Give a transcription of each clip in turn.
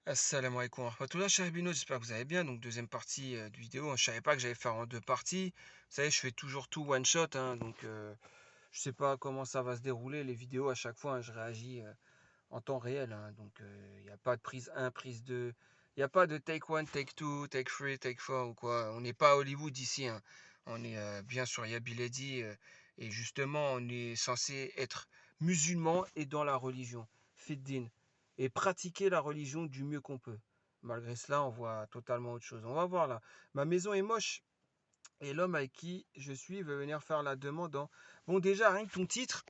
Assalamu alaikum wa rahmatullah, cher Bino, j'espère que vous allez bien. Donc, deuxième partie de vidéo. Je savais pas que j'allais faire en deux parties. Vous savez, je fais toujours tout one shot, hein, donc, je sais pas comment ça va se dérouler. Les vidéos, à chaque fois, hein, je réagis en temps réel, hein, donc, il n'y a pas de prise 1, prise 2. Il n'y a pas de take one, take two, take three, take four ou quoi. On n'est pas à Hollywood ici, hein. On est bien sur Yabiledi. Et justement, on est censé être musulman et dans la religion. Fiddin et pratiquer la religion du mieux qu'on peut. Malgré cela, on voit totalement autre chose. On va voir là. Ma maison est moche et l'homme avec qui je suis veut venir faire la demande en... Bon, déjà, rien que ton titre,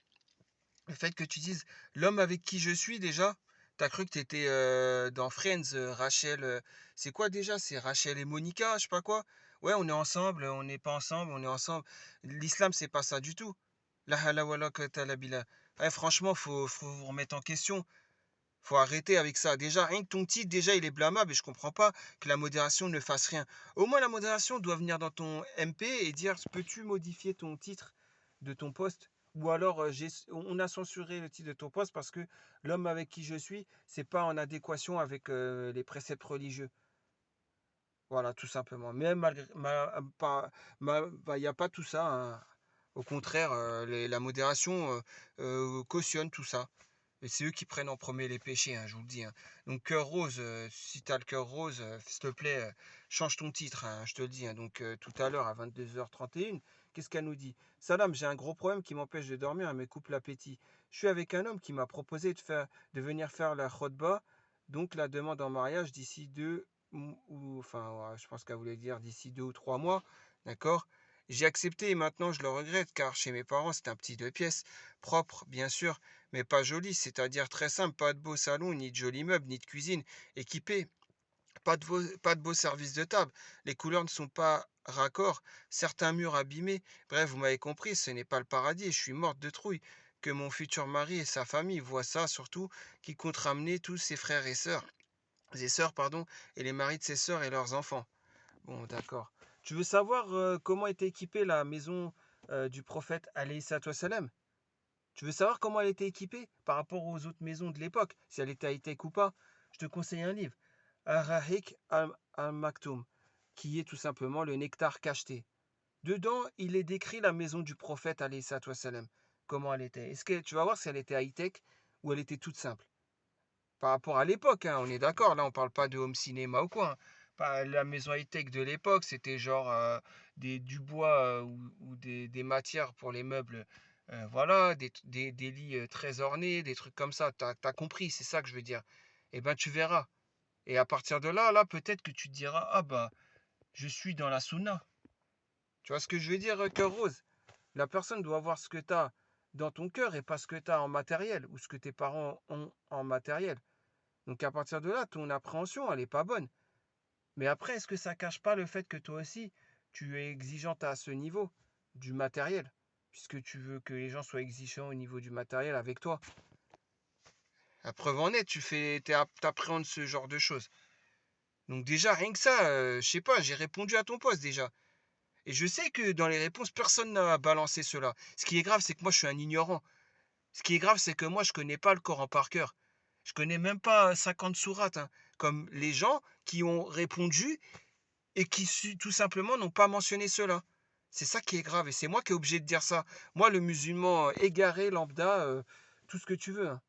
le fait que tu dises l'homme avec qui je suis déjà, t'as cru que t'étais dans Friends, Rachel. C'est quoi déjà? C'est Rachel et Monica, je sais pas quoi. Ouais, on est ensemble, on n'est pas ensemble, on est ensemble. L'islam, c'est pas ça du tout. La hawla wala quwwata illa billah. Ouais, franchement, faut vous remettre en question. Faut arrêter avec ça. Déjà, rien que ton titre, déjà, il est blâmable et je comprends pas que la modération ne fasse rien. Au moins, la modération doit venir dans ton MP et dire, peux-tu modifier ton titre de ton poste? Ou alors, on a censuré le titre de ton poste parce que l'homme avec qui je suis, c'est pas en adéquation avec les préceptes religieux. Voilà, tout simplement. Mais malgré, il n'y a pas tout ça, hein. Au contraire, la modération cautionne tout ça. Et c'est eux qui prennent en premier les péchés, hein, je vous le dis, hein. Donc, cœur rose, si tu as le cœur rose, s'il te plaît, change ton titre, hein, je te le dis, hein. Donc, tout à l'heure, à 22h31, qu'est-ce qu'elle nous dit? Salam, j'ai un gros problème qui m'empêche de dormir et me coupe l'appétit. Je suis avec un homme qui m'a proposé de venir faire la khotba, donc la demande en mariage d'ici enfin, ouais, je pense qu'elle voulait dire d'ici 2 ou 3 mois, d'accord? J'ai accepté et maintenant je le regrette car chez mes parents c'est un petit deux pièces, propre bien sûr, mais pas joli, c'est-à-dire très simple, pas de beau salon, ni de joli meuble, ni de cuisine équipée, pas de beau service de table, les couleurs ne sont pas raccords, certains murs abîmés, bref, vous m'avez compris, ce n'est pas le paradis, je suis morte de trouille. Que mon futur mari et sa famille voient ça, surtout, qui compte ramener tous ses sœurs, pardon, et les maris de ses sœurs et leurs enfants. Bon, d'accord. Tu veux savoir comment était équipée la maison du prophète alayhi salatu wassalam? Tu veux savoir comment elle était équipée par rapport aux autres maisons de l'époque, si elle était high-tech ou pas? Je te conseille un livre, Ar-Rahiq al-Maktoum, qui est tout simplement le nectar cacheté. Dedans, il est décrit la maison du prophète alayhi salatu wassalam, comment elle était. Est-ce que tu vas voir si elle était high-tech ou elle était toute simple? Par rapport à l'époque, hein, on est d'accord, là on parle pas de home cinéma ou quoi, hein. La maison high-tech de l'époque, c'était genre du bois ou des matières pour les meubles, voilà, des lits très ornés, des trucs comme ça. T'as compris, c'est ça que je veux dire. Eh ben tu verras. Et à partir de là, peut-être que tu te diras, ah bah, je suis dans la sauna. Tu vois ce que je veux dire, cœur rose? La personne doit voir ce que tu as dans ton cœur et pas ce que tu as en matériel ou ce que tes parents ont en matériel. Donc à partir de là, ton appréhension, elle n'est pas bonne. Mais après, est-ce que ça cache pas le fait que toi aussi, tu es exigeante à ce niveau du matériel, puisque tu veux que les gens soient exigeants au niveau du matériel avec toi? La preuve en est, t'appréhendes ce genre de choses. Donc déjà, rien que ça, je sais pas, j'ai répondu à ton poste déjà. Et je sais que dans les réponses, personne n'a balancé cela. Ce qui est grave, c'est que moi, je suis un ignorant. Ce qui est grave, c'est que moi, je connais pas le Coran par cœur. Je connais même pas 50 sourates, hein, comme les gens qui ont répondu et qui tout simplement n'ont pas mentionné cela. C'est ça qui est grave et c'est moi qui est obligé de dire ça. Moi, le musulman égaré, lambda, tout ce que tu veux, hein.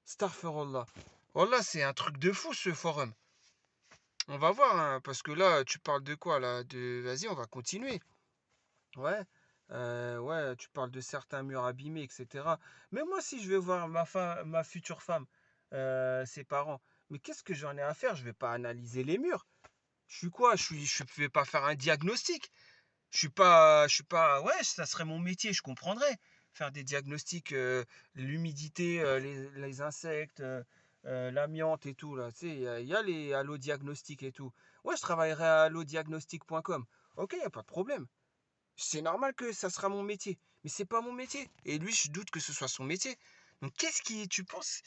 Starfirullah. Oh là, c'est un truc de fou ce forum. On va voir, hein, parce que là, tu parles de quoi là? Vas-y, on va continuer. Ouais, ouais, tu parles de certains murs abîmés, etc. Mais moi, si je vais voir ma future femme, ses parents, mais qu'est-ce que j'en ai à faire? Je vais pas analyser les murs. Je suis quoi? Je vais pas faire un diagnostic. Je suis pas. Ouais, ça serait mon métier, je comprendrais. Faire des diagnostics, l'humidité, les insectes, l'amiante et tout là. Tu sais, il y a les allo diagnostics et tout. Ouais, je travaillerai à allodiagnostic.com. Ok, y a pas de problème. C'est normal que ça sera mon métier, mais c'est pas mon métier. Et lui, je doute que ce soit son métier. Donc, tu penses,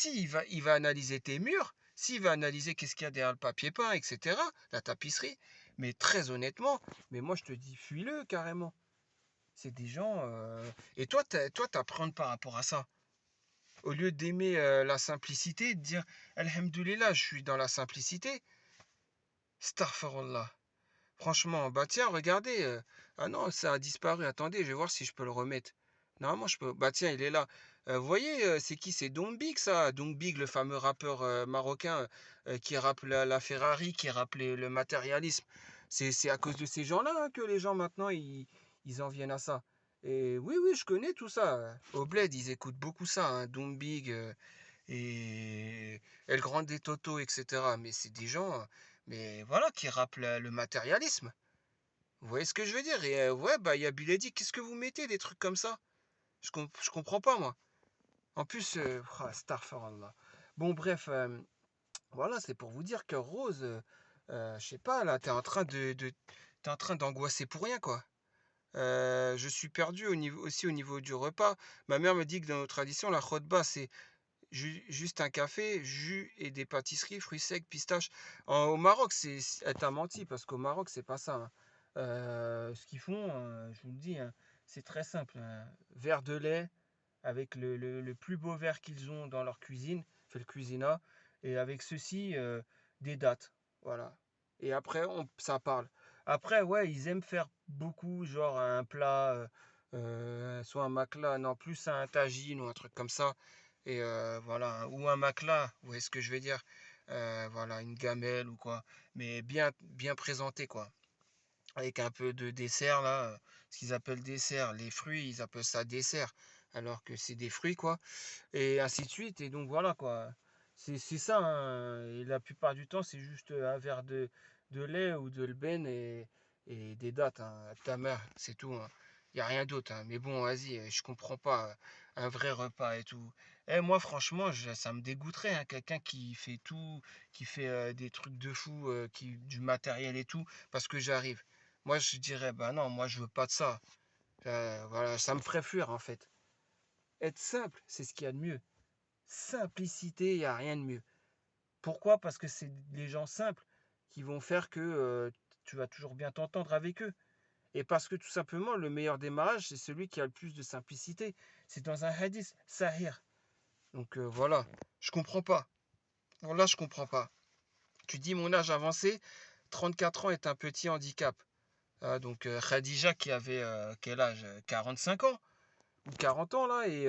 il va analyser tes murs, s'il va analyser qu'est-ce qu'il y a derrière le papier peint, etc., la tapisserie, mais très honnêtement, mais moi je te dis, fuis-le carrément. C'est des gens. Et toi, t'appréhendes par rapport à ça. Au lieu d'aimer la simplicité, de dire Alhamdulillah, je suis dans la simplicité, Astaghfirullah. Franchement, bah tiens, regardez. Ah non, ça a disparu. Attendez, je vais voir si je peux le remettre. Normalement, je peux. Bah tiens, il est là. Vous voyez, c'est qui? C'est Don Big, ça. Don Big, le fameux rappeur marocain qui rappe la Ferrari, qui rappe le matérialisme. C'est à cause de ces gens-là hein, que les gens maintenant, ils en viennent à ça. Et oui, oui, je connais tout ça. Au Bled, ils écoutent beaucoup ça. Hein, Don Big et El Grande Toto, etc. Mais c'est des gens, mais voilà, qui rappent le matérialisme. Vous voyez ce que je veux dire? Et ouais, bah, il y a Bilady, qu'est-ce que vous mettez des trucs comme ça? Je comprends pas, moi. En plus, Astaghfirullah. Bon, bref, voilà, c'est pour vous dire que Rose, je sais pas, là, t'es en train d'angoisser pour rien, quoi. Je suis perdu aussi au niveau du repas. Ma mère me dit que dans nos traditions, la khotba, c'est juste un café, jus et des pâtisseries, fruits secs, pistaches. Au Maroc, elle t'a menti parce qu'au Maroc, c'est pas ça. Hein. Ce qu'ils font, je vous le dis, hein, c'est très simple. Un verre de lait avec le plus beau verre qu'ils ont dans leur cuisine, fait le cuisina, et avec ceci, des dates. Voilà. Et après, ça parle. Après, ouais, ils aiment faire beaucoup, genre un plat, soit un makla, non, plus un tagine ou un truc comme ça. Et voilà, ou un makla, vous voyez ce que je veux dire? Voilà, une gamelle ou quoi. Mais bien, bien présenté, quoi. Avec un peu de dessert, là. Ce qu'ils appellent dessert. Les fruits, ils appellent ça dessert. Alors que c'est des fruits, quoi. Et ainsi de suite. Et donc, voilà, quoi. C'est ça, hein. Et la plupart du temps, c'est juste un verre de lait ou de l'ben et des dattes, hein. Ta mère, c'est tout. Hein. Il n'y a rien d'autre. Hein. Mais bon, vas-y, je comprends pas. Un vrai repas et tout. Eh, moi, franchement, ça me dégoûterait, hein, quelqu'un qui fait tout, qui fait des trucs de fou, du matériel et tout, parce que j'arrive. Moi, je dirais, bah non, moi, je veux pas de ça. Voilà, ça me ferait fuir, en fait. Être simple, c'est ce qu'il y a de mieux. Simplicité, il n'y a rien de mieux. Pourquoi? Parce que c'est les gens simples qui vont faire que tu vas toujours bien t'entendre avec eux. Et parce que tout simplement, le meilleur démarrage, c'est celui qui a le plus de simplicité. C'est dans un hadith, Sahir. Donc voilà, je comprends pas. Bon, là, je comprends pas. Tu dis mon âge avancé, 34 ans est un petit handicap. Ah, donc Khadija qui avait quel âge? 45 ans ou 40 ans là et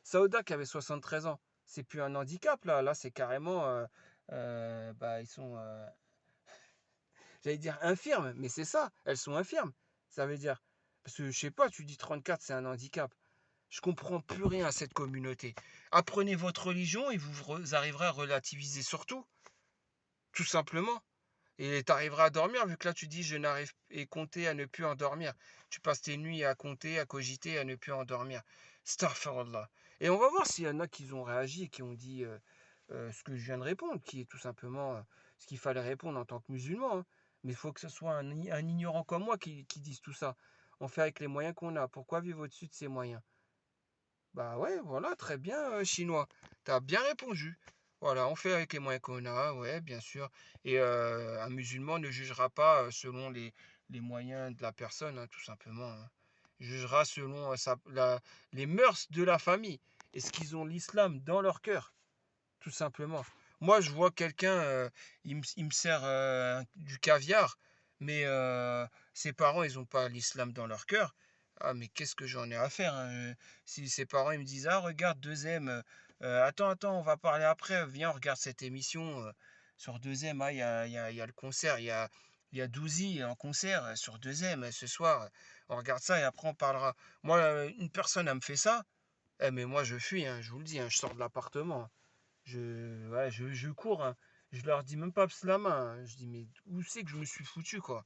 Saouda qui avait 73 ans. C'est plus un handicap là, là c'est carrément bah ils sont j'allais dire infirmes, mais c'est ça, elles sont infirmes. Ça veut dire parce que je sais pas, tu dis 34 c'est un handicap. Je comprends plus rien à cette communauté. Apprenez votre religion et vous arriverez à relativiser surtout, tout simplement. Et tu arriveras à dormir, vu que là tu dis je n'arrive et compter à ne plus endormir. Tu passes tes nuits à compter, à cogiter, à ne plus endormir. Astaghfirullah. Et on va voir s'il y en a qui ont réagi et qui ont dit ce que je viens de répondre, qui est tout simplement ce qu'il fallait répondre en tant que musulman. Hein. Mais il faut que ce soit un ignorant comme moi qui dise tout ça. On fait avec les moyens qu'on a. Pourquoi vivre au-dessus de ces moyens? Bah ouais, voilà, très bien, chinois. T'as bien répondu. Voilà, on fait avec les moyens qu'on a, ouais, bien sûr. Et un musulman ne jugera pas selon les moyens de la personne, hein, tout simplement. Hein. Il jugera selon les mœurs de la famille. Est-ce qu'ils ont l'islam dans leur cœur, tout simplement. Moi, je vois quelqu'un, il me sert du caviar, mais ses parents, ils n'ont pas l'islam dans leur cœur. Ah, mais qu'est-ce que j'en ai à faire hein, si ses parents, ils me disent, ah, regarde, deuxième, attends, on va parler après, viens, on regarde cette émission sur deuxième, ah, il y a le concert, il y a Douzy en concert sur deuxième ce soir, on regarde ça et après on parlera. Moi, une personne, elle me fait ça, eh, mais moi, je fuis, hein, je vous le dis, hein, je sors de l'appartement. Ouais, je cours, hein. Je leur dis même pas la main. Hein. Je dis, mais où c'est que je me suis foutu, quoi?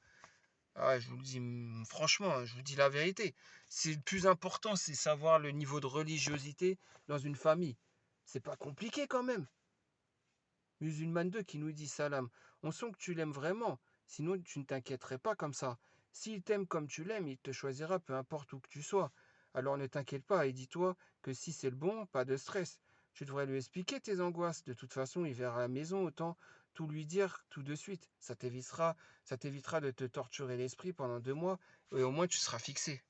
Ah, ouais, je vous le dis, franchement, hein, je vous dis la vérité. C'est le plus important, c'est savoir le niveau de religiosité dans une famille. C'est pas compliqué quand même. Musulmane 2 qui nous dit salam. On sent que tu l'aimes vraiment. Sinon, tu ne t'inquiéterais pas comme ça. S'il t'aime comme tu l'aimes, il te choisira peu importe où que tu sois. Alors ne t'inquiète pas et dis-toi que si c'est le bon, pas de stress. Tu devrais lui expliquer tes angoisses. De toute façon, il verra à la maison, autant tout lui dire tout de suite. Ça t'évitera de te torturer l'esprit pendant 2 mois et au moins tu seras fixé.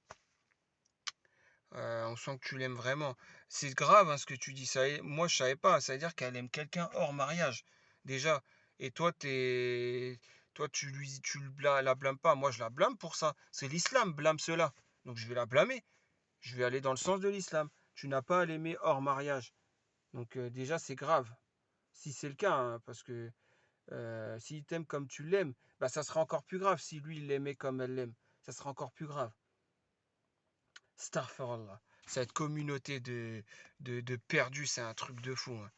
On sent que tu l'aimes vraiment. C'est grave hein, ce que tu dis. Moi, je savais pas. Ça veut dire qu'elle aime quelqu'un hors mariage, déjà. Et toi, la blâmes pas. Moi, je la blâme pour ça. C'est l'islam, blâme cela. Donc, je vais la blâmer. Je vais aller dans le sens de l'islam. Tu n'as pas à l'aimer hors mariage. Donc, déjà, c'est grave. Si c'est le cas, hein, parce que s'il t'aime comme tu l'aimes, bah, ça sera encore plus grave. Si lui, il l'aimait comme elle l'aime, ça sera encore plus grave. Starfall, cette communauté de perdus, c'est un truc de fou, hein.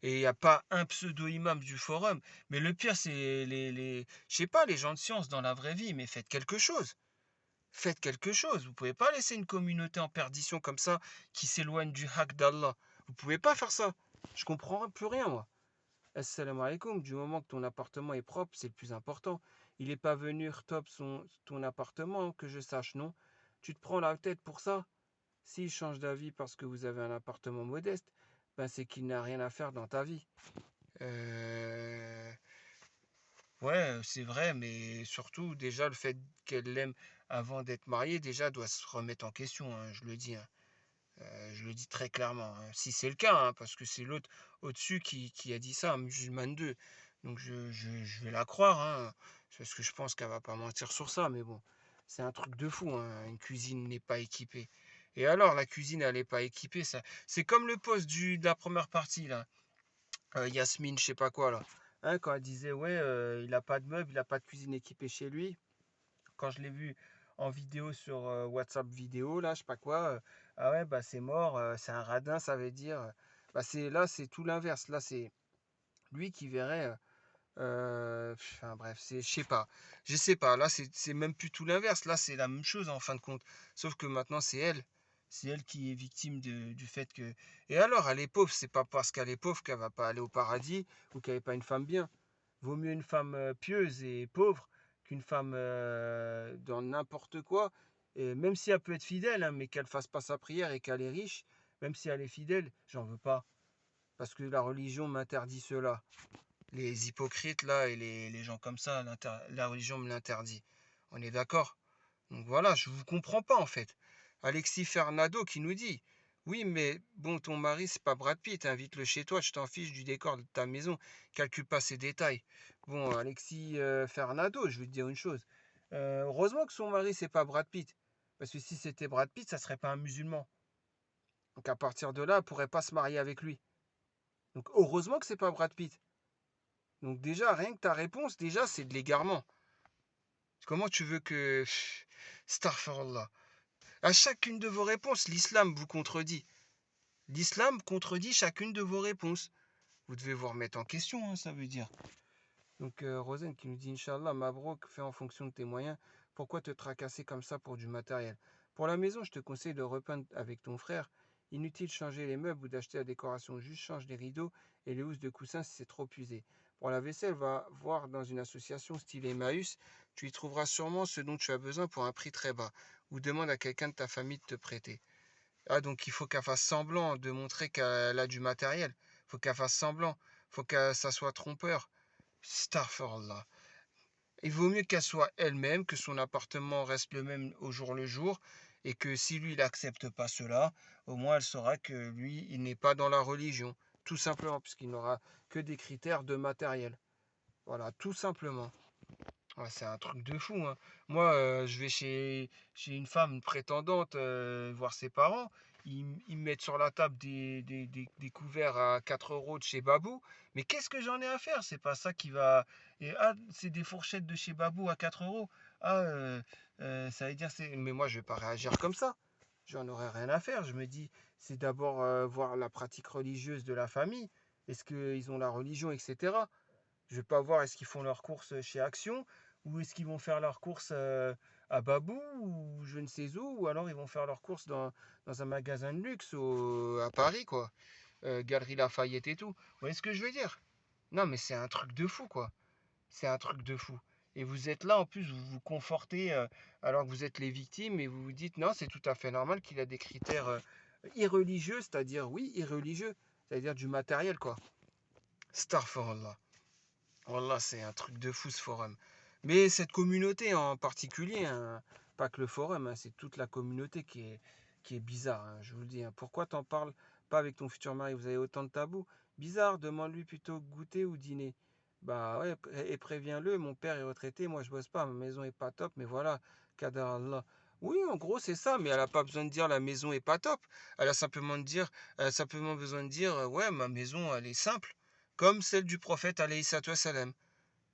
Et il n'y a pas un pseudo-imam du forum. Mais le pire, c'est je sais pas, les gens de science dans la vraie vie, mais faites quelque chose. Faites quelque chose. Vous pouvez pas laisser une communauté en perdition comme ça qui s'éloigne du haq d'Allah. Vous pouvez pas faire ça. Je comprends plus rien, moi. Assalamu alaikum, du moment que ton appartement est propre, c'est le plus important. Il n'est pas venu top ton appartement, que je sache, non? Tu te prends la tête pour ça? S'il change d'avis parce que vous avez un appartement modeste, ben c'est qu'il n'a rien à faire dans ta vie. Euh, Ouais, c'est vrai, mais surtout, déjà, le fait qu'elle l'aime avant d'être mariée, déjà, doit se remettre en question, hein, je le dis, hein. Je le dis très clairement, hein. Si c'est le cas, hein, parce que c'est l'autre au-dessus qui a dit ça, musulmane 2. Donc, je vais la croire, hein, parce que je pense qu'elle va pas mentir sur ça, mais bon, c'est un truc de fou, hein. Une cuisine n'est pas équipée. Et alors, la cuisine, elle n'est pas équipée, ça. C'est comme le poste de la première partie, là. Yasmine, je sais pas quoi, là. Hein, quand elle disait, ouais, il a pas de meubles, il a pas de cuisine équipée chez lui. Quand je l'ai vu en vidéo sur WhatsApp vidéo, là, je sais pas quoi, ah ouais, bah c'est mort, c'est un radin, ça veut dire. Bah c'est tout l'inverse. Là, c'est lui qui verrait. Enfin bref, je sais pas. Là, c'est même plus tout l'inverse. Là, c'est la même chose en fin de compte. Sauf que maintenant, c'est elle. C'est elle qui est victime du fait que. Et alors, elle est pauvre. C'est pas parce qu'elle est pauvre qu'elle va pas aller au paradis ou qu'elle n'est pas une femme bien. Vaut mieux une femme pieuse et pauvre qu'une femme dans n'importe quoi. Et même si elle peut être fidèle, hein, mais qu'elle fasse pas sa prière et qu'elle est riche, même si elle est fidèle, j'en veux pas. Parce que la religion m'interdit cela. Les hypocrites là et les gens comme ça, la religion me l'interdit. On est d'accord? Donc voilà, je vous comprends pas en fait. Alexis Fernando qui nous dit, oui mais bon ton mari c'est pas Brad Pitt, invite-le chez toi, je t'en fiche du décor de ta maison, calcule pas ces détails. Bon Alexis Fernando, je vais te dire une chose. Heureusement que son mari c'est pas Brad Pitt, parce que si c'était Brad Pitt, ça serait pas un musulman. Donc à partir de là, elle pourrait pas se marier avec lui. Donc heureusement que c'est pas Brad Pitt. Donc déjà, rien que ta réponse, déjà, c'est de l'égarement. Comment tu veux que... Starfall. À chacune de vos réponses, l'islam vous contredit. L'islam contredit chacune de vos réponses. Vous devez vous remettre en question, hein, ça veut dire. Donc, Rosen qui nous dit Inch'Allah, Mabrouk, fais en fonction de tes moyens. Pourquoi te tracasser comme ça pour du matériel? Pour la maison, je te conseille de repeindre avec ton frère. Inutile de changer les meubles ou d'acheter la décoration. Juste change les rideaux et les housses de coussins si c'est trop usé. Pour la vaisselle, va voir dans une association style Emmaüs. Tu y trouveras sûrement ce dont tu as besoin pour un prix très bas. Ou demande à quelqu'un de ta famille de te prêter. Ah, donc il faut qu'elle fasse semblant de montrer qu'elle a du matériel. Il faut qu'elle fasse semblant. Il faut que ça soit trompeur. Starfall. Il vaut mieux qu'elle soit elle-même, que son appartement reste le même au jour le jour, et que si lui, il n'accepte pas cela, au moins elle saura que lui, il n'est pas dans la religion. Tout simplement, puisqu'il n'aura que des critères de matériel. Voilà, tout simplement. Ouais, c'est un truc de fou, hein. Moi, je vais chez une femme, une prétendante, voir ses parents. Ils me mettent sur la table des couverts à 4 euros de chez Babou. Mais qu'est-ce que j'en ai à faire? C'est pas ça qui va. Et, ah, c'est des fourchettes de chez Babou à 4 euros. Ah, ça veut dire c'est. Mais moi, je vais pas réagir comme ça. J'en aurais rien à faire. Je me dis, c'est d'abord voir la pratique religieuse de la famille. Est-ce qu'ils ont la religion, etc. Je vais pas voir est-ce qu'ils font leurs courses chez Action ou est-ce qu'ils vont faire leurs courses à Babou ou je ne sais où ou alors ils vont faire leurs courses dans un magasin de luxe à Paris quoi. Galerie Lafayette et tout. Vous voyez ce que je veux dire? Non mais c'est un truc de fou quoi. C'est un truc de fou. Et vous êtes là en plus, vous vous confortez alors que vous êtes les victimes et vous vous dites non c'est tout à fait normal qu'il a des critères irreligieux, c'est-à-dire oui irreligieux, c'est-à-dire du matériel quoi. Starfall. Wallah, c'est un truc de fou ce forum. Mais cette communauté en particulier, hein, pas que le forum, hein, c'est toute la communauté qui est bizarre, hein, je vous le dis. Hein. Pourquoi t'en parles pas avec ton futur mari? Vous avez autant de tabous? Bizarre, demande-lui plutôt goûter ou dîner. Bah ouais, et préviens-le, mon père est retraité, moi je bosse pas, ma maison est pas top, mais voilà, Qadar Allah. Oui, en gros, c'est ça, mais elle a pas besoin de dire la maison est pas top. Elle a simplement de dire, elle a simplement besoin de dire, ouais, ma maison, elle est simple, comme celle du prophète alayhi salatu wassalam.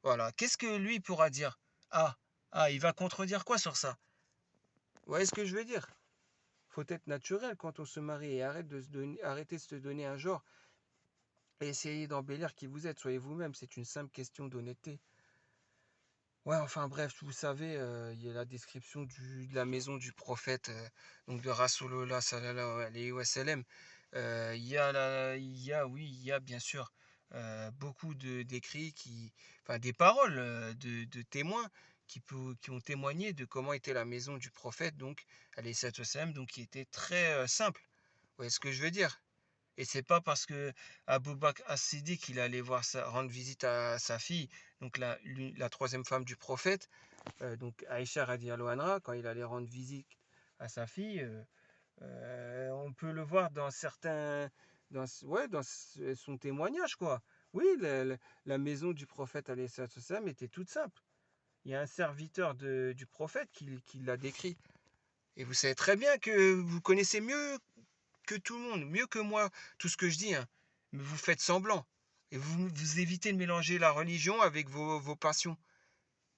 Voilà. Qu'est-ce que lui pourra dire? Ah, il va contredire quoi sur ça? Vous voyez ce que je veux dire? Faut être naturel quand on se marie et arrêtez de se donner un genre et essayez d'embellir qui vous êtes. Soyez vous-même, c'est une simple question d'honnêteté. Ouais, enfin bref, vous savez, il y a la description de la maison du prophète, donc de Rasulullah sallallahu alayhi wa sallam. Oui, il y a bien sûr beaucoup d'écrits enfin des paroles de témoins qui ont témoigné de comment était la maison du prophète, donc alayhi salatu wa sallam, donc qui était très simple. Vous voyez ce que je veux dire? Et c'est pas parce que Abu Bakr as-Siddiq, il allait rendre visite à sa fille, donc la troisième femme du prophète, donc Aïcha radiallahu anha, quand il allait rendre visite à sa fille, on peut le voir dans certains, ouais, dans son témoignage, quoi. Oui, la maison du prophète alayhi salatu wassalam était toute simple. Il y a un serviteur du prophète qui l'a décrit. Et vous savez très bien que vous connaissez mieux que tout le monde, mieux que moi, tout ce que je dis, hein. Mais vous faites semblant. Et vous évitez de mélanger la religion avec vos passions.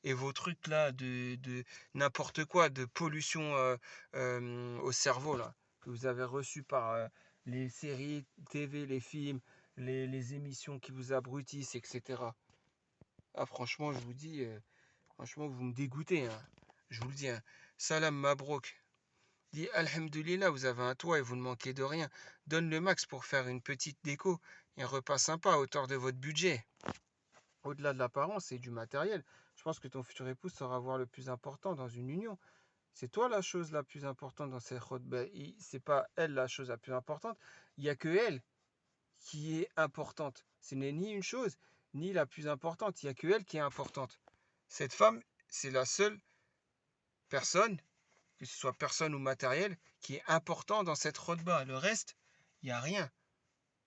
Et vos trucs là de n'importe quoi, de pollution au cerveau là, que vous avez reçu par les séries TV, les films, les émissions qui vous abrutissent, etc. Ah franchement, je vous dis, franchement, vous me dégoûtez, hein. Je vous le dis, hein. Salam Mabrouk. Dis Alhamdulillah, vous avez un toit et vous ne manquez de rien. Donne le max pour faire une petite déco et un repas sympa à hauteur de votre budget. Au-delà de l'apparence et du matériel, je pense que ton futur époux saura voir le plus important dans une union. C'est toi la chose la plus importante dans cette khutbah. C'est pas elle la chose la plus importante. Il n'y a que elle qui est importante. Ce n'est ni une chose, ni la plus importante. Il n'y a que elle qui est importante. Cette femme, c'est la seule personne, que ce soit personne ou matériel, qui est important dans cette khutbah. Le reste, il n'y a rien.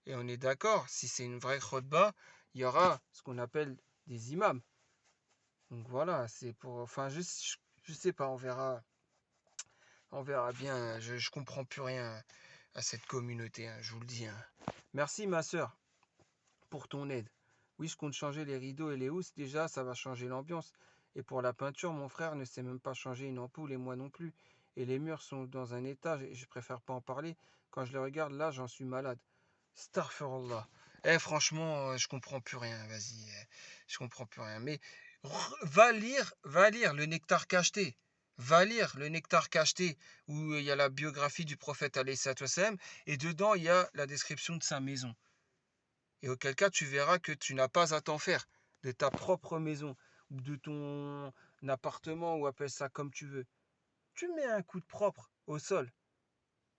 Et on est d'accord, si c'est une vraie khutbah, il y aura ce qu'on appelle des imams. Donc voilà, c'est pour. Enfin, je sais pas, on verra. On verra bien. Je comprends plus rien à cette communauté, hein, je vous le dis. Hein. Merci ma sœur pour ton aide. Oui, je compte changer les rideaux et les housses. Déjà, ça va changer l'ambiance. Et pour la peinture, mon frère ne sait même pas changer une ampoule et moi non plus. Et les murs sont dans un état, et je préfère pas en parler. Quand je les regarde, là, j'en suis malade. Starfirullah. Eh, franchement, je comprends plus rien. Vas-y, je comprends plus rien. Mais va lire le Nectar cacheté. Va lire le Nectar cacheté où il y a la biographie du prophète alayhi salatu wassalam, et dedans il y a la description de sa maison. Et auquel cas tu verras que tu n'as pas à t'en faire de ta propre maison ou de ton appartement ou appelle ça comme tu veux. Tu mets un coup de propre au sol.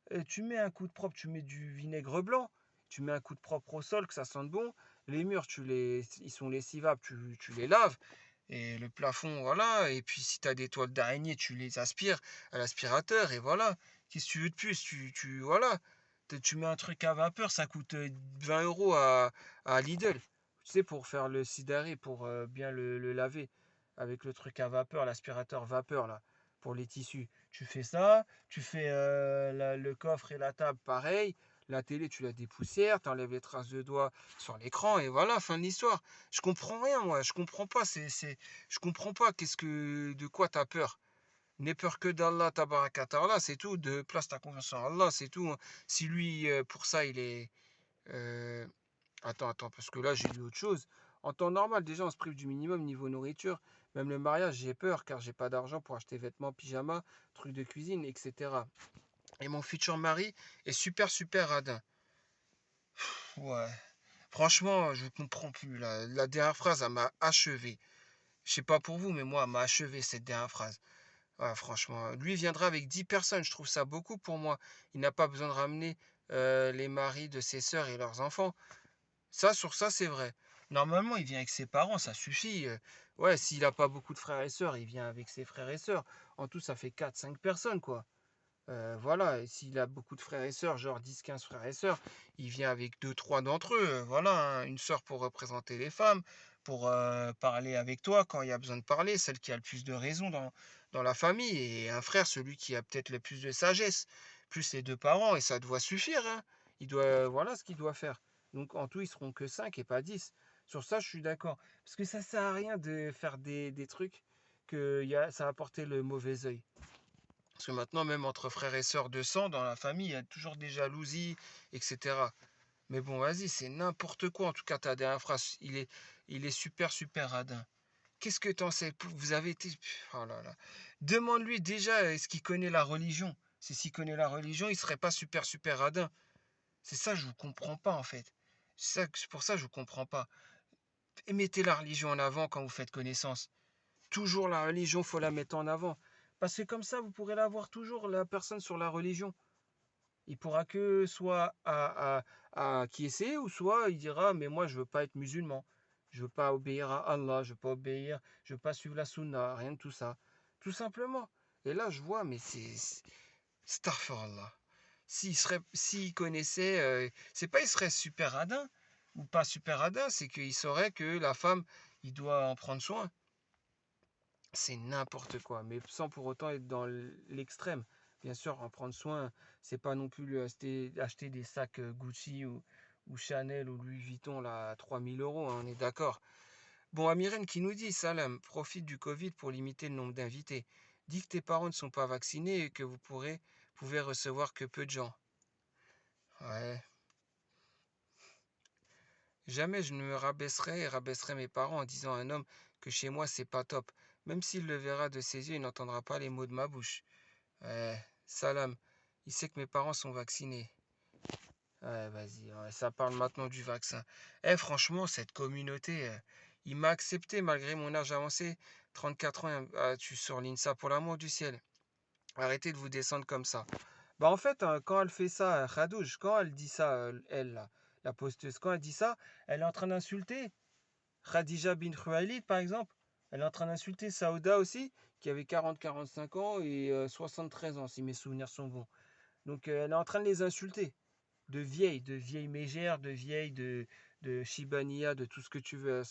Et tu mets un coup de propre, tu mets du vinaigre blanc, tu mets un coup de propre au sol, que ça sente bon. Les murs, ils sont lessivables, tu les laves. Et le plafond, voilà. Et puis si tu as des toiles d'araignée, tu les aspires à l'aspirateur. Et voilà. Qu'est-ce que tu veux de plus? Voilà. Tu mets un truc à vapeur, ça coûte 20 euros à Lidl. Tu sais, pour faire le sidéré, pour bien le laver. Avec le truc à vapeur, l'aspirateur vapeur, là, pour les tissus. Tu fais ça, tu fais le coffre et la table, pareil. La télé, tu la dépoussières, tu enlèves les traces de doigts sur l'écran, et voilà, fin de l'histoire. Je comprends rien, moi. Je comprends pas. Je comprends pas. De quoi t'as peur? N'aie peur que d'Allah, tabarakatah, c'est tout. Place ta confiance en Allah, c'est tout. Hein. Si lui, pour ça, il est. euh, Attends, parce que là, j'ai lu autre chose. En temps normal, déjà, on se prive du minimum niveau nourriture. Même le mariage, j'ai peur car j'ai pas d'argent pour acheter vêtements, pyjamas, trucs de cuisine, etc. Et mon futur mari est super radin. Ouais. Franchement, je comprends plus. La dernière phrase, elle m'a achevé. Je sais pas pour vous, mais moi, elle m'a achevé cette dernière phrase. Ouais, franchement, lui viendra avec 10 personnes. Je trouve ça beaucoup pour moi. Il n'a pas besoin de ramener les maris de ses sœurs et leurs enfants. Sur ça, c'est vrai. Normalement, il vient avec ses parents, ça suffit. Ouais, s'il n'a pas beaucoup de frères et sœurs, il vient avec ses frères et sœurs. En tout, ça fait 4 5 personnes, quoi. Voilà, et s'il a beaucoup de frères et sœurs, genre 10, 15 frères et sœurs, il vient avec deux, trois d'entre eux. Voilà, hein, une sœur pour représenter les femmes, pour parler avec toi quand il y a besoin de parler, celle qui a le plus de raison dans la famille, et un frère, celui qui a peut-être le plus de sagesse, plus les deux parents, et ça doit suffire, hein. Voilà ce qu'il doit faire. Donc en tout, ils seront que 5 et pas 10. Sur ça, je suis d'accord. Parce que ça sert à rien de faire des trucs ça va porter le mauvais œil. Parce que maintenant, même entre frères et sœurs de sang, dans la famille, il y a toujours des jalousies, etc. Mais bon, vas-y, c'est n'importe quoi. En tout cas, ta dernière phrase, il est super, super radin. Qu'est-ce que t'en sais? Vous avez été. Oh là là. Demande-lui déjà, est-ce qu'il connaît la religion? S'il connaît la religion, il serait pas super, super radin. C'est ça, je vous comprends pas, en fait. C'est pour ça que je vous comprends pas. Et mettez la religion en avant quand vous faites connaissance. Toujours la religion, faut la mettre en avant. Parce que comme ça, vous pourrez la voir toujours, la personne sur la religion. Il pourra que soit à acquiescer, ou soit il dira, mais moi je veux pas être musulman. Je veux pas obéir à Allah, je veux pas obéir, je veux pas suivre la sunna, rien de tout ça. Tout simplement. Et là, je vois, mais c'est Astaghfirullah. S'il connaissait, c'est pas il serait super radin ou pas super radin, c'est qu'il saurait que la femme, il doit en prendre soin. C'est n'importe quoi, mais sans pour autant être dans l'extrême. Bien sûr, en prendre soin, c'est pas non plus lui acheter des sacs Gucci ou Chanel ou Louis Vuitton là, à 3 000 euros, hein, on est d'accord. Bon, Amiren qui nous dit, Salam, profite du Covid pour limiter le nombre d'invités. Dis que tes parents ne sont pas vaccinés et que pouvez recevoir que peu de gens. Ouais. Jamais je ne me rabaisserai et rabaisserai mes parents en disant à un homme que chez moi c'est pas top. Même s'il le verra de ses yeux, il n'entendra pas les mots de ma bouche. Ouais, Salam, il sait que mes parents sont vaccinés. Ouais, vas-y, ouais, ça parle maintenant du vaccin. Eh, franchement, cette communauté, il m'a accepté malgré mon âge avancé. 34 ans, tu surlignes ça pour l'amour du ciel. Arrêtez de vous descendre comme ça. Bah en fait, hein, quand elle fait ça, Khadouj, quand elle dit ça, elle, là, la posteuse, quand elle dit ça, elle est en train d'insulter Khadija bin Khuwailid, par exemple. Elle est en train d'insulter Saouda aussi, qui avait 40, 45 ans et 73 ans, si mes souvenirs sont bons. Donc elle est en train de les insulter. De vieilles mégères, de Shibania, de tout ce que tu veux.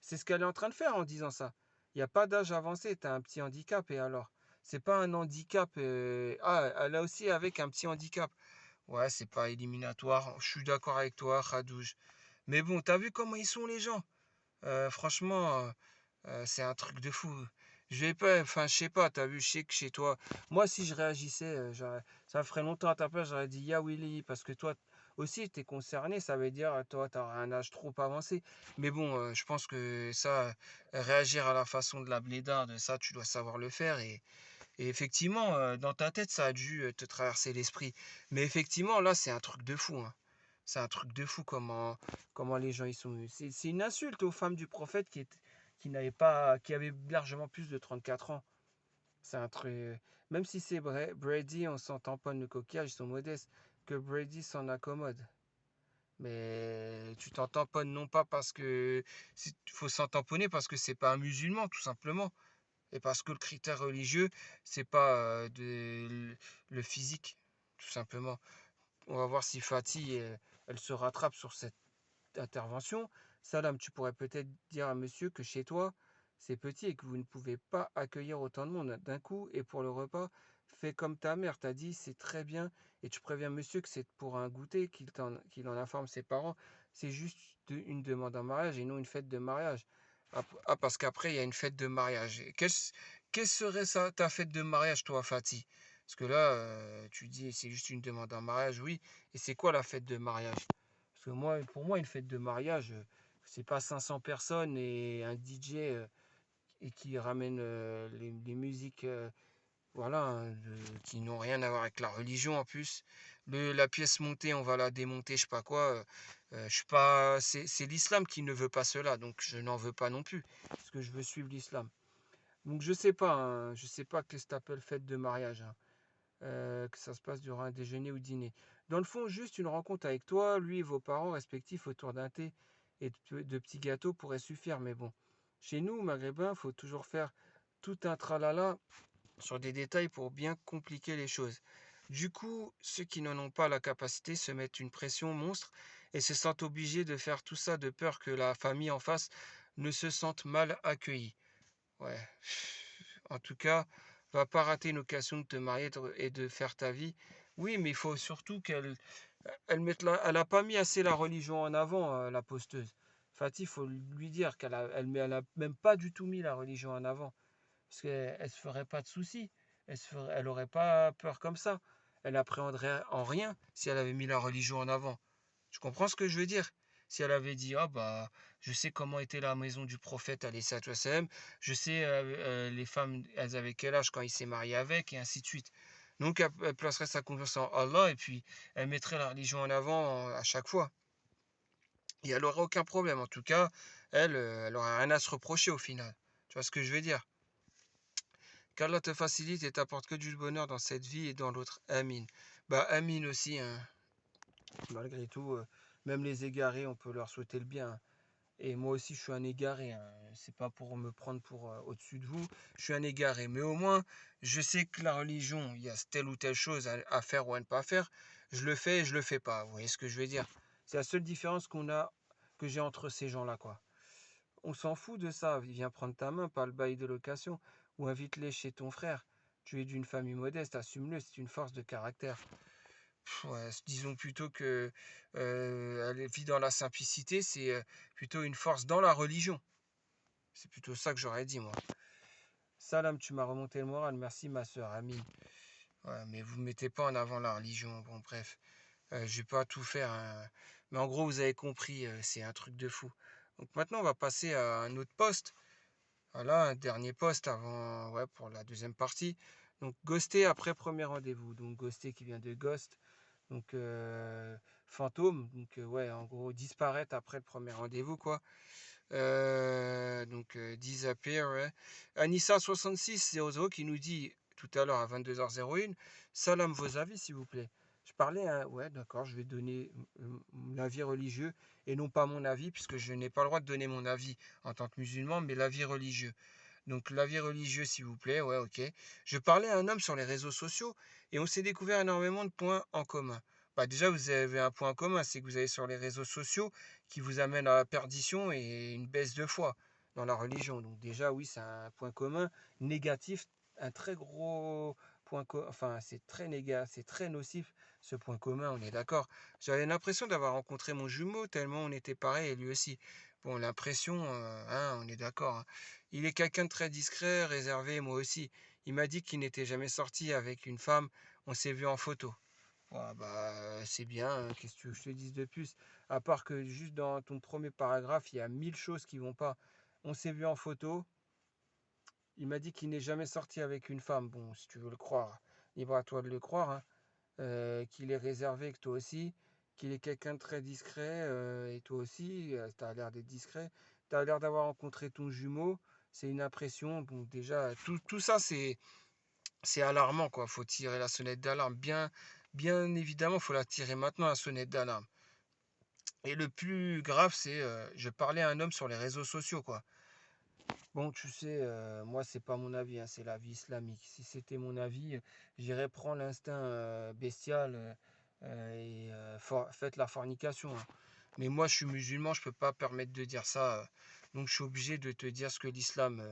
C'est ce qu'elle est en train de faire en disant ça. Il n'y a pas d'âge avancé, tu as un petit handicap, et alors? C'est pas un handicap. Ah, elle a aussi avec un petit handicap. Ouais, c'est pas éliminatoire. Je suis d'accord avec toi, Khadouj. Mais bon, t'as vu comment ils sont les gens? Franchement, c'est un truc de fou. Je vais pas, enfin, je sais pas, t'as vu, je sais que chez toi, moi, si je réagissais, ça ferait longtemps à ta place, j'aurais dit Ya Willy, parce que toi aussi, t'es concerné, ça veut dire, toi, t'auras un âge trop avancé. Mais bon, je pense que ça, réagir à la façon de la blédarde, ça, tu dois savoir le faire. Et effectivement, dans ta tête, ça a dû te traverser l'esprit. Mais effectivement, là, c'est un truc de fou, hein. C'est un truc de fou comment les gens ils sont. C'est une insulte aux femmes du prophète qui avaient largement plus de 34 ans. C'est un truc. Même si c'est Brady, on s'en tamponne le coquillage, ils sont modestes. Que Brady s'en accommode. Mais tu t'en tamponnes non pas parce que. Il faut s'en tamponner parce que c'est pas un musulman, tout simplement. Et parce que le critère religieux, c'est pas le physique, tout simplement. On va voir si Fatih, elle se rattrape sur cette intervention. Salam, tu pourrais peut-être dire à monsieur que chez toi, c'est petit et que vous ne pouvez pas accueillir autant de monde d'un coup. Et pour le repas, fais comme ta mère t'a dit, c'est très bien. Et tu préviens monsieur que c'est pour un goûter qu'il en informe ses parents. C'est juste une demande en mariage et non une fête de mariage. Ah, parce qu'après, il y a une fête de mariage. Quelle serait ça, ta fête de mariage, toi, Fatih? Parce que là, tu dis, c'est juste une demande en mariage, oui. Et c'est quoi la fête de mariage? Parce que moi, pour moi, une fête de mariage, c'est pas 500 personnes et un DJ et qui ramène les musiques, voilà, hein, qui n'ont rien à voir avec la religion en plus. La pièce montée, on va la démonter, je sais pas quoi. Je suis pas, c'est l'islam qui ne veut pas cela, donc je n'en veux pas non plus, parce que je veux suivre l'islam. Donc je sais pas, hein, je sais pas qu'est-ce que t'appelles fête de mariage, hein, que ça se passe durant un déjeuner ou dîner. Dans le fond, juste une rencontre avec toi, lui et vos parents respectifs autour d'un thé et de petits gâteaux pourrait suffire. Mais bon, chez nous, maghrébins, il faut toujours faire tout un tralala sur des détails pour bien compliquer les choses. Du coup, ceux qui n'en ont pas la capacité se mettent une pression monstre et se sentent obligés de faire tout ça de peur que la famille en face ne se sente mal accueillie. Ouais. En tout cas, va pas rater une occasion de te marier et de faire ta vie. Oui, mais il faut surtout elle a pas mis assez la religion en avant, la posteuse. Fatih, il faut lui dire elle a même pas du tout mis la religion en avant. Parce qu'elle se ferait pas de soucis. Elle aurait pas peur comme ça. Elle appréhenderait en rien si elle avait mis la religion en avant. Tu comprends ce que je veux dire? Si elle avait dit, ah bah, je sais comment était la maison du prophète, alayhi salatu wassalam, je sais les femmes, elles avaient quel âge quand il s'est marié avec, et ainsi de suite. Donc elle placerait sa confiance en Allah et puis elle mettrait la religion en avant à chaque fois. Et elle n'aurait aucun problème. En tout cas, elle aurait rien à se reprocher au final. Tu vois ce que je veux dire? Qu'Allah te facilite et t'apporte que du bonheur dans cette vie et dans l'autre. Amin. Bah, Amin aussi, hein. Malgré tout, même les égarés, on peut leur souhaiter le bien, hein. Et moi aussi, je suis un égaré, hein. C'est pas pour me prendre pour au-dessus de vous. Je suis un égaré. Mais au moins, je sais que la religion, il y a telle ou telle chose à faire ou à ne pas faire. Je le fais et je le fais pas. Vous voyez ce que je veux dire? C'est la seule différence que j'ai entre ces gens-là, quoi. On s'en fout de ça. Viens prendre ta main, pas le bail de location. Ou invite-les chez ton frère. Tu es d'une famille modeste, assume-le, c'est une force de caractère. Ouais, disons plutôt que elle vit dans la simplicité, c'est plutôt une force dans la religion. C'est plutôt ça que j'aurais dit, moi. Salam, tu m'as remonté le moral, merci ma soeur, Amine. Ouais, mais vous ne mettez pas en avant la religion. Bon, bref, je vais pas tout faire, hein. Mais en gros, vous avez compris, c'est un truc de fou. Donc maintenant, on va passer à un autre poste. Voilà, un dernier poste avant, ouais, pour la deuxième partie. Donc, ghoster après premier rendez-vous. Donc, ghoster qui vient de ghost. Donc, fantôme. Donc, ouais, en gros, disparaître après le premier rendez-vous, quoi. Donc, disappear, ouais. Anissa6600 qui nous dit tout à l'heure à 22h01, salam vos avis, s'il vous plaît. Je parlais, ouais, d'accord, je vais donner l'avis religieux et non pas mon avis, puisque je n'ai pas le droit de donner mon avis en tant que musulman, mais l'avis religieux. Donc, l'avis religieux, s'il vous plaît, ouais, ok. Je parlais à un homme sur les réseaux sociaux et on s'est découvert énormément de points en commun. Bah, déjà, vous avez un point commun, c'est que vous avez sur les réseaux sociaux qui vous amène à la perdition et une baisse de foi dans la religion. Donc, déjà, oui, c'est un point commun négatif, un très gros point commun. Enfin, c'est très négatif, c'est très nocif ce point commun, on est d'accord. J'avais l'impression d'avoir rencontré mon jumeau tellement on était pareil et lui aussi. Bon, l'impression, hein, on est d'accord, hein. Il est quelqu'un de très discret, réservé, moi aussi. Il m'a dit qu'il n'était jamais sorti avec une femme. On s'est vu en photo. Ouais, bah, c'est bien, hein, qu'est-ce que tu veux que je te dise de plus? À part que juste dans ton premier paragraphe, il y a 1000 choses qui vont pas. On s'est vu en photo. Il m'a dit qu'il n'est jamais sorti avec une femme. Bon, si tu veux le croire, libre à toi de le croire, hein. Qu'il est réservé, que toi aussi. Qu'il est quelqu'un de très discret, et toi aussi. Tu as l'air d'être discret. Tu as l'air d'avoir rencontré ton jumeau. C'est une impression. Bon, déjà, tout ça, c'est alarmant, quoi. Faut tirer la sonnette d'alarme. Bien évidemment, faut la tirer maintenant, la sonnette d'alarme. Et le plus grave, c'est, je parlais à un homme sur les réseaux sociaux, quoi. Bon, tu sais, moi, c'est pas mon avis, hein, c'est l'avis islamique. Si c'était mon avis, j'irais prendre l'instinct bestial et faites la fornication, hein. Mais moi, je suis musulman, je peux pas permettre de dire ça. Donc, je suis obligé de te dire ce que l'islam.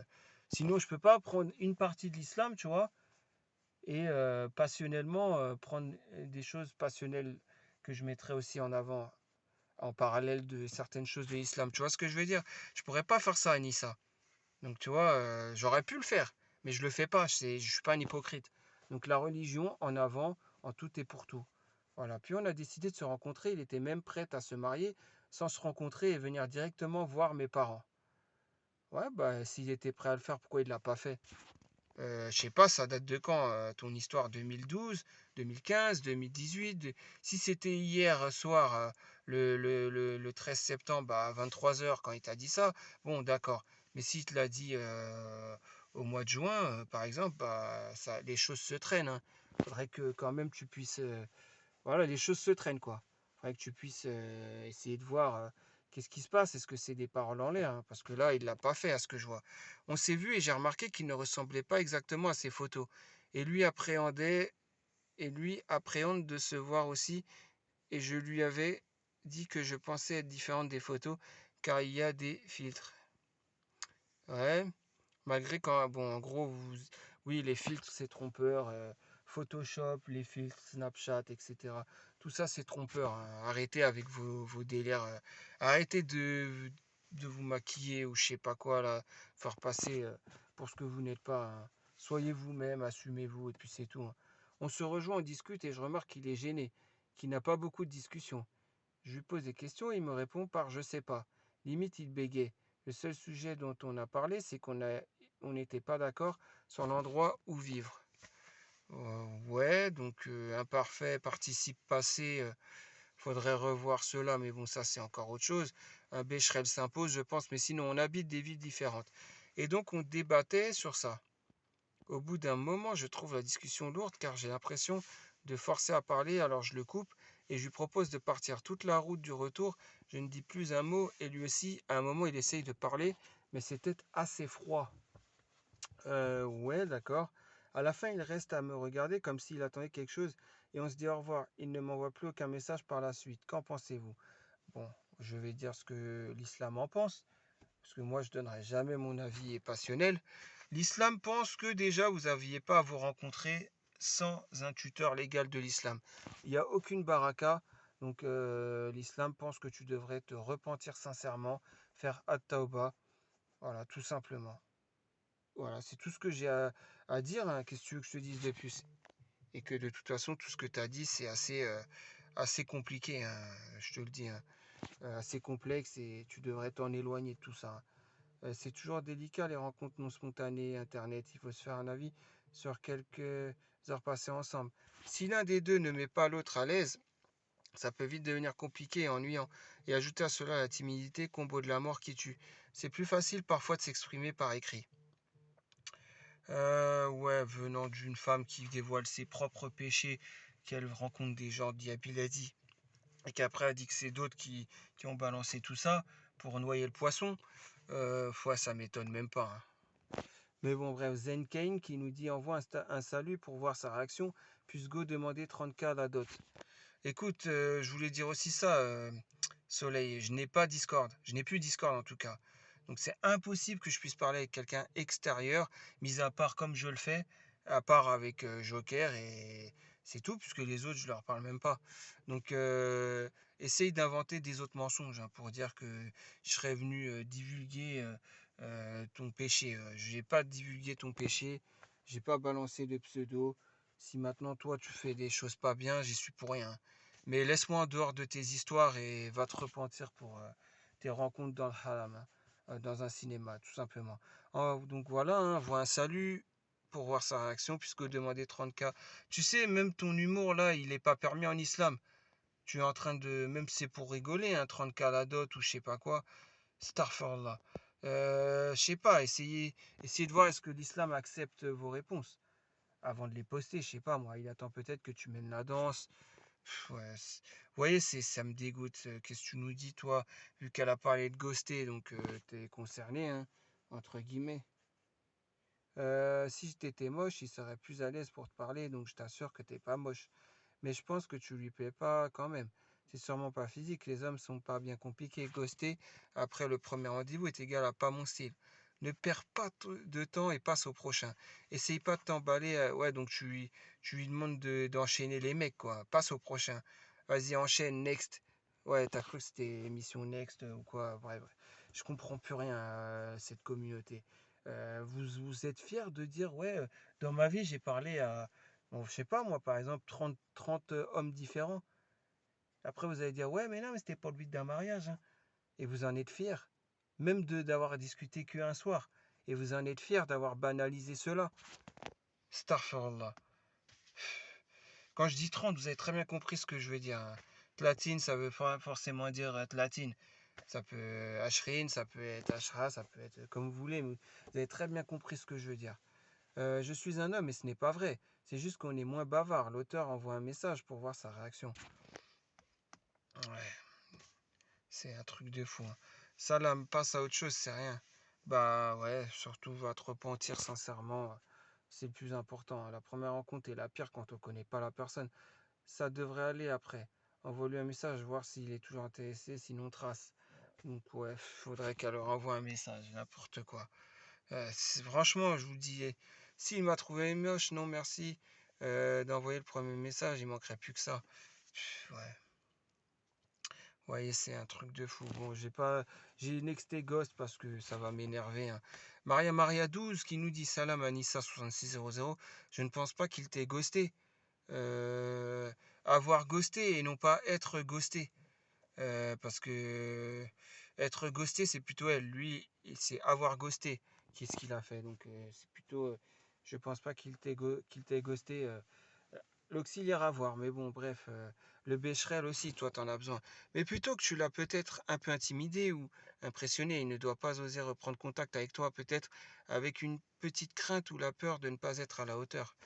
Sinon, je peux pas prendre une partie de l'islam, tu vois, et passionnellement prendre des choses passionnelles que je mettrais aussi en avant en parallèle de certaines choses de l'islam. Tu vois ce que je veux dire? Je pourrais pas faire ça, Anissa. Donc tu vois, j'aurais pu le faire, mais je le fais pas. Je suis pas un hypocrite. Donc la religion en avant, en tout et pour tout. Voilà. Puis on a décidé de se rencontrer. Il était même prêt à se marier sans se rencontrer et venir directement voir mes parents. Ouais, bah s'il était prêt à le faire, pourquoi il l'a pas fait? Je sais pas, ça date de quand ton histoire? 2012, 2015, 2018? Si c'était hier soir, le 13 septembre à 23h quand il t'a dit ça, bon d'accord. Mais s'il te l'a dit au mois de juin, par exemple, bah, les choses se traînent, hein. Faudrait que quand même tu puisses voilà, les choses se traînent, quoi. Il faudrait que tu puisses essayer de voir qu'est-ce qui se passe. Est-ce que c'est des paroles en l'air, hein? Parce que là, il l'a pas fait, à ce que je vois. On s'est vu et j'ai remarqué qu'il ne ressemblait pas exactement à ses photos. Et lui appréhendait et lui appréhende de se voir aussi. Et je lui avais dit que je pensais être différente des photos car il y a des filtres. Ouais, malgré quand, bon, en gros, oui, les filtres, c'est trompeur. Photoshop, les filtres, Snapchat, etc. Tout ça, c'est trompeur, hein. Arrêtez avec vos délires. Arrêtez de vous maquiller ou je sais pas quoi, là. Faire passer pour ce que vous n'êtes pas, hein. Soyez vous-même, assumez-vous, et puis c'est tout, hein. On se rejoint, on discute, et je remarque qu'il est gêné, qu'il n'a pas beaucoup de discussions. Je lui pose des questions et il me répond par je sais pas. Limite, il bégait. Le seul sujet dont on a parlé, c'est on n'était pas d'accord sur l'endroit où vivre. Ouais, donc imparfait, participe passé, faudrait revoir cela, mais bon, ça c'est encore autre chose. Un Becherel s'impose, je pense, mais sinon on habite des villes différentes. Et donc on débattait sur ça. Au bout d'un moment, je trouve la discussion lourde car j'ai l'impression de forcer à parler, alors je le coupe et je lui propose de partir toute la route du retour. Je ne dis plus un mot et lui aussi, à un moment, il essaye de parler, mais c'était assez froid. Ouais, d'accord. À la fin, il reste à me regarder comme s'il attendait quelque chose et on se dit au revoir. Il ne m'envoie plus aucun message par la suite. Qu'en pensez-vous? Bon, je vais dire ce que l'islam en pense, parce que moi, je ne donnerai jamais mon avis passionnel. L'islam pense que déjà, vous n'aviez pas à vous rencontrer sans un tuteur légal de l'islam. Il n'y a aucune baraka. Donc, l'islam pense que tu devrais te repentir sincèrement, faire at-tawbah. Voilà, tout simplement. Voilà, c'est tout ce que j'ai à dire, hein. Qu'est-ce que tu veux que je te dise de plus? Et que de toute façon, tout ce que tu as dit, c'est assez compliqué, hein, je te le dis, hein. Assez complexe et tu devrais t'en éloigner de tout ça, hein. C'est toujours délicat les rencontres non spontanées, Internet. Il faut se faire un avis sur quelques heures passées ensemble. Si l'un des deux ne met pas l'autre à l'aise, ça peut vite devenir compliqué et ennuyant. Et ajouter à cela la timidité, combo de la mort qui tue. C'est plus facile parfois de s'exprimer par écrit. Ouais, venant d'une femme qui dévoile ses propres péchés, qu'elle rencontre des gens d'Yabiladi, et qu'après elle dit que c'est d'autres qui ont balancé tout ça pour noyer le poisson, ouais, ça m'étonne même pas, hein. Mais bon, bref, Zen Kane qui nous dit envoie un salut pour voir sa réaction, puisse Go demander 30K à la dot. Écoute, je voulais dire aussi ça, Soleil, je n'ai pas Discord, je n'ai plus Discord en tout cas. Donc c'est impossible que je puisse parler avec quelqu'un extérieur, mis à part comme je le fais, à part avec Joker et c'est tout, puisque les autres je leur parle même pas. Donc essaye d'inventer des autres mensonges, hein, pour dire que je serais venu divulguer ton péché. J'ai pas divulgué ton péché, j'ai pas balancé de pseudo. Si maintenant toi tu fais des choses pas bien, j'y suis pour rien. Mais laisse-moi en dehors de tes histoires et va te repentir pour tes rencontres dans le haram, hein, dans un cinéma, tout simplement. Donc voilà, hein, vois un salut pour voir sa réaction, puisque demander 30K. Tu sais, même ton humour là, il n'est pas permis en islam. Tu es en train de, même si c'est pour rigoler, hein, 30K à la dot ou je sais pas quoi, Starfall là. Je sais pas, essayez de voir est-ce que l'islam accepte vos réponses avant de les poster, je sais pas moi, il attend peut-être que tu mènes la danse. Ouais, vous voyez, ça me dégoûte. Qu'est-ce que tu nous dis, toi, vu qu'elle a parlé de ghoster, donc t'es concerné, hein, entre guillemets. Si t'étais moche, il serait plus à l'aise pour te parler, donc je t'assure que t'es pas moche. Mais je pense que tu lui plais pas quand même. C'est sûrement pas physique, les hommes sont pas bien compliqués. Ghoster après le premier rendez-vous est égal à pas mon style. Ne perds pas de temps et passe au prochain. Essaye pas de t'emballer. Ouais, donc tu lui demandes d'enchaîner les mecs, quoi. Passe au prochain. Vas-y, enchaîne, next. Ouais, t'as cru que c'était émission next ou quoi. Bref, bref. Je comprends plus rien à cette communauté. Vous êtes fiers de dire, ouais, dans ma vie, j'ai parlé à, bon, je sais pas, moi, par exemple, 30 hommes différents. Après, vous allez dire, ouais, mais non, mais c'était pas le but d'un mariage, hein. Et vous en êtes fiers. Même d'avoir discuté qu'un soir. Et vous en êtes fiers d'avoir banalisé cela. Starfall. Quand je dis 30, vous avez très bien compris ce que je veux dire, hein. Tlatine, ça veut pas forcément dire Tlatine. Ça peut Ashrin, ça peut être Ashra, ça peut être comme vous voulez. Mais vous avez très bien compris ce que je veux dire. Je suis un homme et ce n'est pas vrai. C'est juste qu'on est moins bavard. L'auteur envoie un message pour voir sa réaction. Ouais, c'est un truc de fou, hein. Ça, là, me passe à autre chose, c'est rien. Bah ouais, surtout va te repentir sincèrement. C'est le plus important, hein. La première rencontre est la pire quand on connaît pas la personne. Ça devrait aller après. Envoie-lui un message, voir s'il est toujours intéressé, sinon trace. Donc ouais, faudrait qu'elle leur envoie un message, n'importe quoi. Franchement, je vous dis, s'il m'a trouvé moche, non merci, d'envoyer le premier message, il manquerait plus que ça. Ouais, vous voyez, c'est un truc de fou. Bon, j'ai nexté Ghost parce que ça va m'énerver, hein. Maria 12 qui nous dit Salam Anissa 6600. Je ne pense pas qu'il t'ait ghosté. Euh, Avoir ghosté et non pas être ghosté. Parce que être ghosté, c'est plutôt elle. Lui, c'est avoir ghosté. Qu'est-ce qu'il a fait? Donc, c'est plutôt. Je pense pas qu'il t'ait ghosté. L'auxiliaire à voir. Mais bon, bref. Le Becherel aussi, toi, t'en as besoin. Mais plutôt que tu l'as peut-être un peu intimidé ou impressionné, il ne doit pas oser reprendre contact avec toi, peut-être avec une petite crainte ou la peur de ne pas être à la hauteur.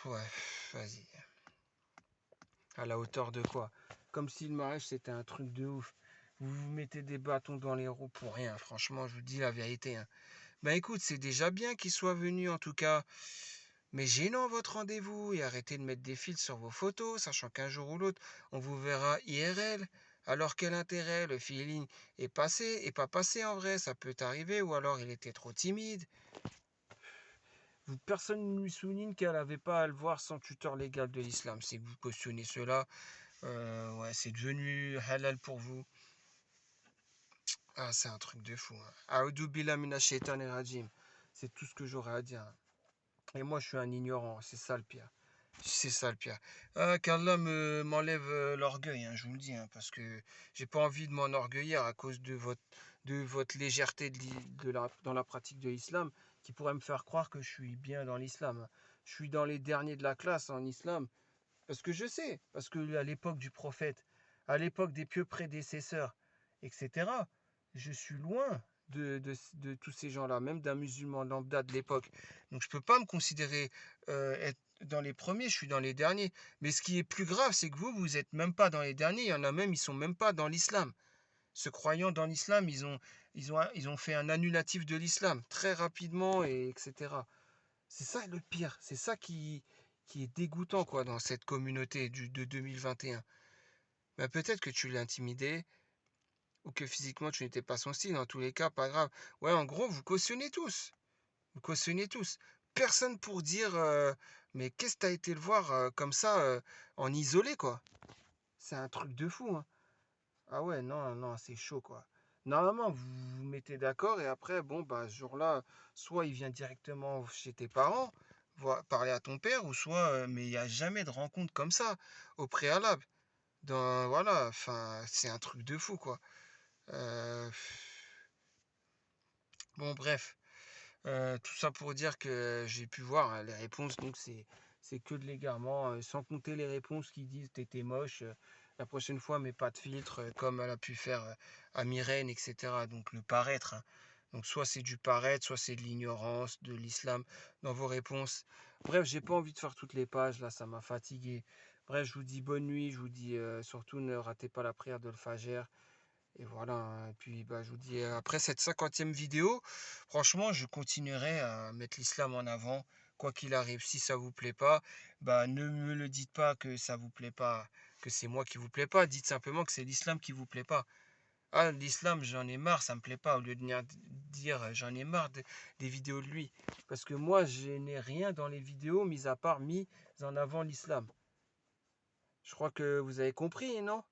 Ouais, vas-y. À la hauteur de quoi? Comme si le mariage c'était un truc de ouf. Vous vous mettez des bâtons dans les roues pour rien, franchement, je vous dis la vérité, hein. Ben écoute, c'est déjà bien qu'il soit venu en tout cas. Mais gênant votre rendez-vous et arrêtez de mettre des filtres sur vos photos, sachant qu'un jour ou l'autre, on vous verra IRL. Alors quel intérêt? Le feeling est passé et pas passé en vrai, ça peut arriver, ou alors il était trop timide. Personne ne lui souligne qu'elle n'avait pas à le voir sans tuteur légal de l'islam. Si vous cautionnez cela, ouais, c'est devenu halal pour vous. Ah, c'est un truc de fou, hein. A'udhu billahi minash shaitanir rajim. C'est tout ce que j'aurais à dire, hein. Et moi, je suis un ignorant, c'est ça le pire. C'est ça le pire. Ah, qu'Allah m'enlève l'orgueil, hein, je vous le dis, hein, parce que j'ai pas envie de m'enorgueillir à cause de votre légèreté dans la pratique de l'islam, qui pourrait me faire croire que je suis bien dans l'islam, hein. Je suis dans les derniers de la classe en islam, parce que je sais, parce que à l'époque du prophète, à l'époque des pieux prédécesseurs, etc., je suis loin de tous ces gens-là, même d'un musulman lambda de l'époque. Donc je ne peux pas me considérer être dans les premiers, je suis dans les derniers. Mais ce qui est plus grave, c'est que vous n'êtes même pas dans les derniers. Il y en a même, ils sont même pas dans l'islam. Se croyant dans l'islam, ils ont fait un annulatif de l'islam très rapidement, et etc. C'est ça le pire. C'est ça qui est dégoûtant quoi, dans cette communauté de 2021. Mais peut-être que tu l'as intimidé ou que physiquement tu n'étais pas son style. Dans tous les cas, pas grave. Ouais, en gros, vous cautionnez tous. Vous cautionnez tous. Personne pour dire mais qu'est-ce que t'as été le voir comme ça en isolé quoi. C'est un truc de fou, hein. Ah ouais, non, non, c'est chaud quoi. Normalement, vous vous mettez d'accord et après, bon, bah, ce jour-là, soit il vient directement chez tes parents, parler à ton père, ou soit, mais il n'y a jamais de rencontre comme ça, au préalable. Voilà, enfin, c'est un truc de fou quoi. Euh, bon, bref. Tout ça pour dire que j'ai pu voir hein, les réponses, donc c'est que de l'égarement, sans compter les réponses qui disent t'étais moche, la prochaine fois mets pas de filtre, comme elle a pu faire à Myrène, etc. Donc le paraître, hein. Donc soit c'est du paraître, soit c'est de l'ignorance, de l'islam dans vos réponses. Bref, j'ai pas envie de faire toutes les pages, là ça m'a fatigué. Bref, je vous dis bonne nuit, je vous dis surtout ne ratez pas la prière de l'Fajr. Et voilà, hein. Et puis bah, je vous dis, après cette 50e vidéo, franchement, je continuerai à mettre l'islam en avant, quoi qu'il arrive. Si ça vous plaît pas, bah ne me le dites pas que ça vous plaît pas, que c'est moi qui vous plaît pas. Dites simplement que c'est l'islam qui vous plaît pas. Ah, l'islam, j'en ai marre, ça me plaît pas. Au lieu de venir dire j'en ai marre des vidéos de lui. Parce que moi, je n'ai rien dans les vidéos, mis à part mis en avant l'islam. Je crois que vous avez compris, non?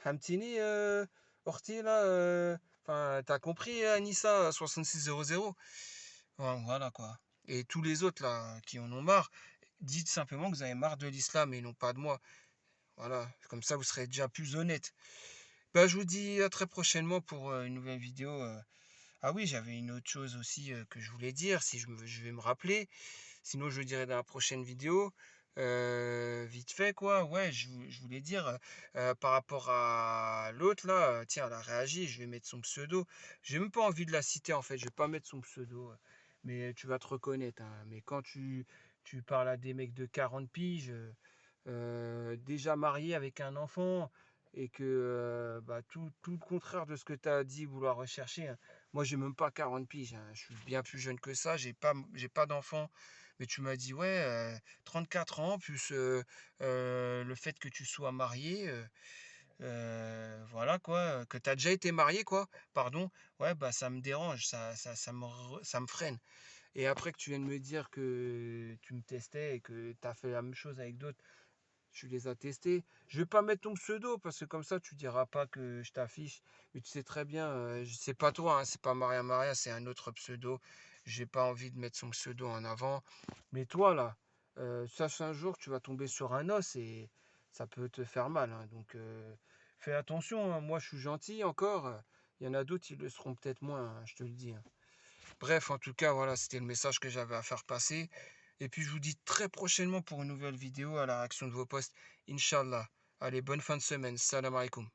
Hamtini, Horty, là, enfin, t'as compris, Anissa, 6600. Ouais, voilà, quoi. Et tous les autres, là, qui en ont marre, dites simplement que vous avez marre de l'islam et non pas de moi. Voilà, comme ça, vous serez déjà plus honnête. Bah, je vous dis à très prochainement pour une nouvelle vidéo. Ah oui, j'avais une autre chose aussi que je voulais dire, si je vais me rappeler. Sinon, je le dirai dans la prochaine vidéo. Vite fait, quoi. Ouais, je voulais dire, par rapport à l'autre, là, tiens, elle a réagi, je vais mettre son pseudo. J'ai même pas envie de la citer, en fait, je vais pas mettre son pseudo. Mais tu vas te reconnaître, hein. Mais quand tu parles à des mecs de 40 piges, déjà mariés avec un enfant, et que bah, tout le contraire de ce que tu as dit vouloir rechercher, hein. Moi, j'ai même pas 40 piges, hein. Je suis bien plus jeune que ça. J'ai pas d'enfant. Mais tu m'as dit, ouais, 34 ans, plus le fait que tu sois marié, voilà quoi, que tu as déjà été marié, quoi, pardon. Ouais, bah ça me dérange, ça me freine. Et après que tu viennes me dire que tu me testais et que tu as fait la même chose avec d'autres, tu les as testés. Je vais pas mettre ton pseudo parce que comme ça tu diras pas que je t'affiche. Mais tu sais très bien, c'est pas toi, hein, c'est pas Maria Maria, c'est un autre pseudo. J'ai pas envie de mettre son pseudo en avant. Mais toi là, sache un jour que tu vas tomber sur un os et ça peut te faire mal, hein. Donc fais attention, hein. Moi je suis gentil encore. Il y en a d'autres, ils le seront peut-être moins, hein, je te le dis, hein. Bref, en tout cas, voilà, c'était le message que j'avais à faire passer. Et puis, je vous dis très prochainement pour une nouvelle vidéo à la réaction de vos posts. Inch'Allah. Allez, bonne fin de semaine. Salam alaikum.